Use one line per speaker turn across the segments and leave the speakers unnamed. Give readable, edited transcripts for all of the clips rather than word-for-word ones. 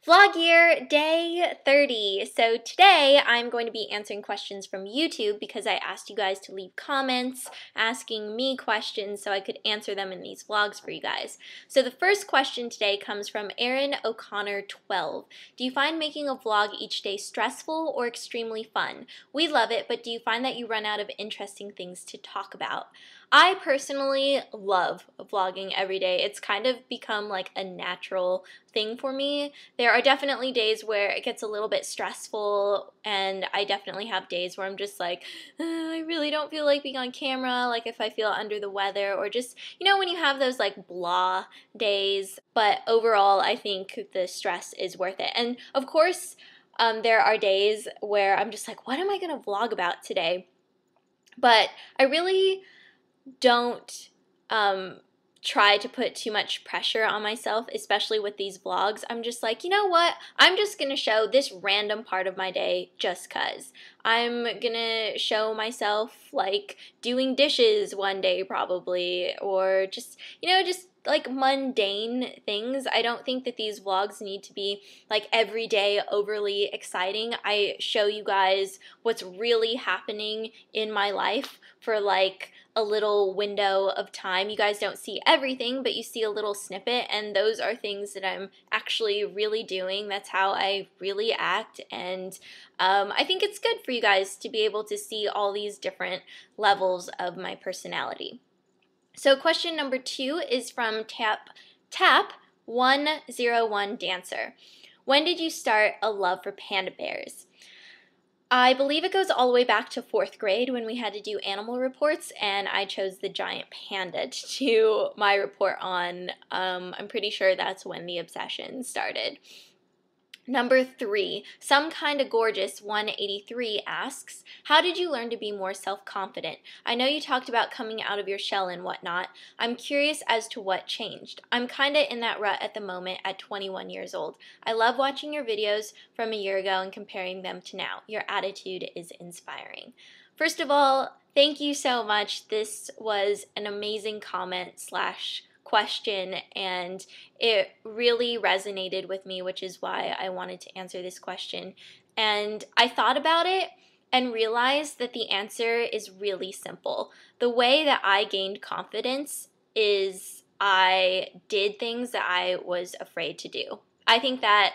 Vlog year day 30. So today I'm going to be answering questions from YouTube because I asked you guys to leave comments asking me questions so I could answer them in these vlogs for you guys. So the first question today comes from Aaron O'Connor 12. Do you find making a vlog each day stressful or extremely fun? We love it, but do you find that you run out of interesting things to talk about? I personally love vlogging every day. It's kind of become like a natural thing for me. There are definitely days where it gets a little bit stressful, and I definitely have days where I'm just like, I really don't feel like being on camera, like if I feel under the weather, or just, you know, when you have those like blah days. But overall, I think the stress is worth it. And of course, there are days where I'm just like, what am I going to vlog about today? But I really don't try to put too much pressure on myself, especially with these vlogs. I'm just like, you know what? I'm just gonna show this random part of my day just cuz. I'm gonna show myself like doing dishes one day probably, or just, you know, just like mundane things. I don't think that these vlogs need to be like every day overly exciting. I show you guys what's really happening in my life for like a little window of time. You guys don't see everything, but you see a little snippet, and those are things that I'm actually really doing. That's how I really act, and I think it's good for you guys to be able to see all these different levels of my personality. So question number 2 is from Tap101 Dancer. When did you start a love for panda bears? I believe it goes all the way back to 4th grade when we had to do animal reports, and I chose the giant panda to do my report on. I'm pretty sure that's when the obsession started. Number 3, Some Kinda Gorgeous 183 asks, how did you learn to be more self-confident? I know you talked about coming out of your shell and whatnot. I'm curious as to what changed. I'm kinda in that rut at the moment at 21 years old. I love watching your videos from a year ago and comparing them to now. Your attitude is inspiring. First of all, thank you so much. This was an amazing comment / question, and it really resonated with me, which is why I wanted to answer this question. And I thought about it and realized that the answer is really simple. The way that I gained confidence is I did things that I was afraid to do. I think that,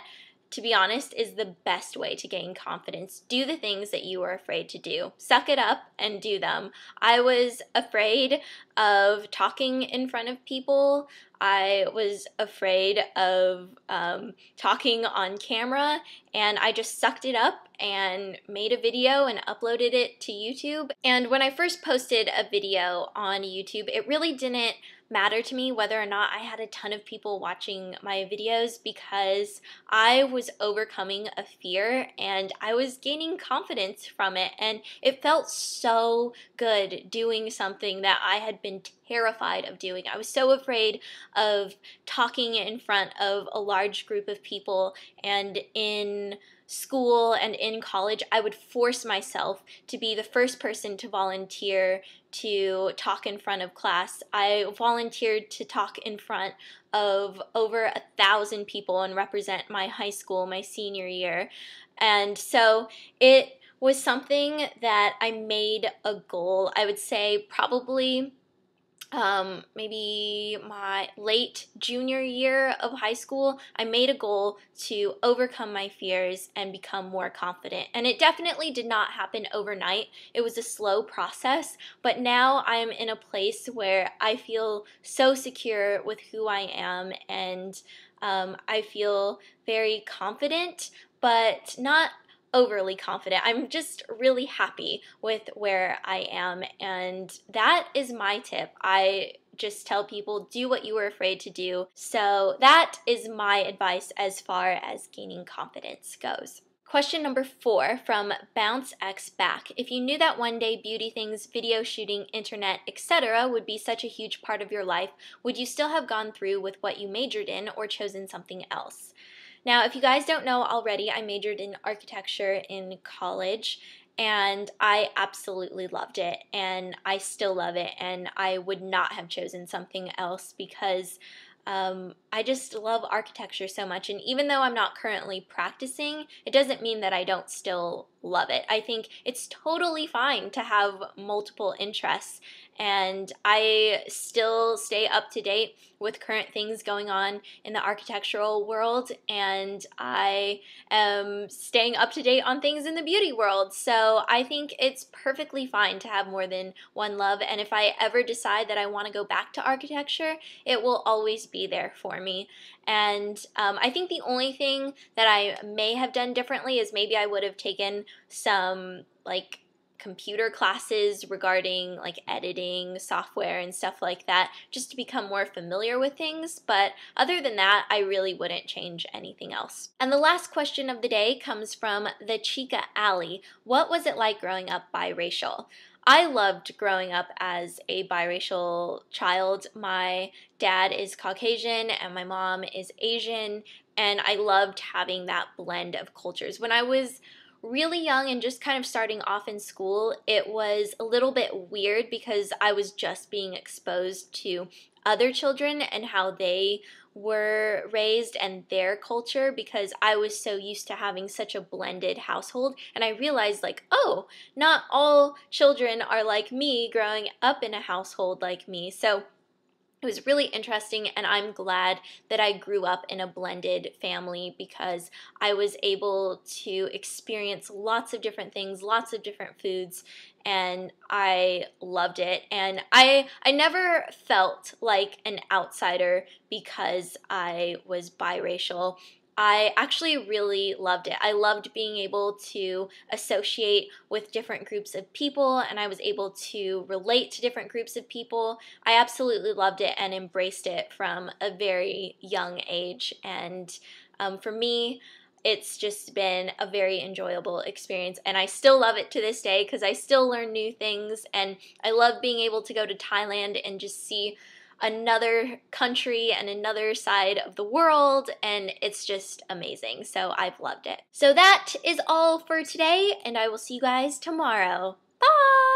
to be honest, is the best way to gain confidence. Do the things that you are afraid to do. Suck it up and do them. I was afraid of talking in front of people. I was afraid of talking on camera, and I just sucked it up and made a video and uploaded it to YouTube. And when I first posted a video on YouTube, it really didn't matter to me whether or not I had a ton of people watching my videos, because I was overcoming a fear and I was gaining confidence from it, and it felt so good doing something that I had been terrified of doing. I was so afraid of talking in front of a large group of people, and in school and in college, I would force myself to be the first person to volunteer to talk in front of class. I volunteered to talk in front of over 1,000 people and represent my high school my senior year. And so it was something that I made a goal. I would say probably maybe my late junior year of high school, I made a goal to overcome my fears and become more confident. And it definitely did not happen overnight. It was a slow process, but now I am in a place where I feel so secure with who I am, and I feel very confident, but not overly confident. I'm just really happy with where I am, and that is my tip. I just tell people, do what you were afraid to do. So that is my advice as far as gaining confidence goes. Question number 4 from Bounce X Back. If you knew that one day beauty things, video shooting, internet, etc. would be such a huge part of your life, would you still have gone through with what you majored in or chosen something else? Now, if you guys don't know already, I majored in architecture in college, and I absolutely loved it, and I still love it, and I would not have chosen something else because I just love architecture so much, and even though I'm not currently practicing, it doesn't mean that I don't still love it. I think it's totally fine to have multiple interests, and I still stay up to date with current things going on in the architectural world, and I am staying up to date on things in the beauty world. So I think it's perfectly fine to have more than one love, and if I ever decide that I want to go back to architecture, it will always be there for me. And I think the only thing that I may have done differently is maybe I would have taken some like computer classes regarding like editing software and stuff like that, just to become more familiar with things. But other than that, I really wouldn't change anything else. And the last question of the day comes from the Chica Alley. What was it like growing up biracial? I loved growing up as a biracial child. My dad is Caucasian and my mom is Asian, and I loved having that blend of cultures. When I was really young and just kind of starting off in school, it was a little bit weird because I was just being exposed to other children and how they were raised and their culture, because I was so used to having such a blended household, and I realized like, oh, not all children are like me growing up in a household like me. So it was really interesting, and I'm glad that I grew up in a blended family because I was able to experience lots of different things, lots of different foods, and I loved it. And I never felt like an outsider because I was biracial. I actually really loved it. I loved being able to associate with different groups of people, and I was able to relate to different groups of people. I absolutely loved it and embraced it from a very young age. And for me, it's just been a very enjoyable experience, and I still love it to this day because I still learn new things, and I love being able to go to Thailand and just see another country and another side of the world, and it's just amazing. So I've loved it. So that is all for today, and I will see you guys tomorrow. Bye!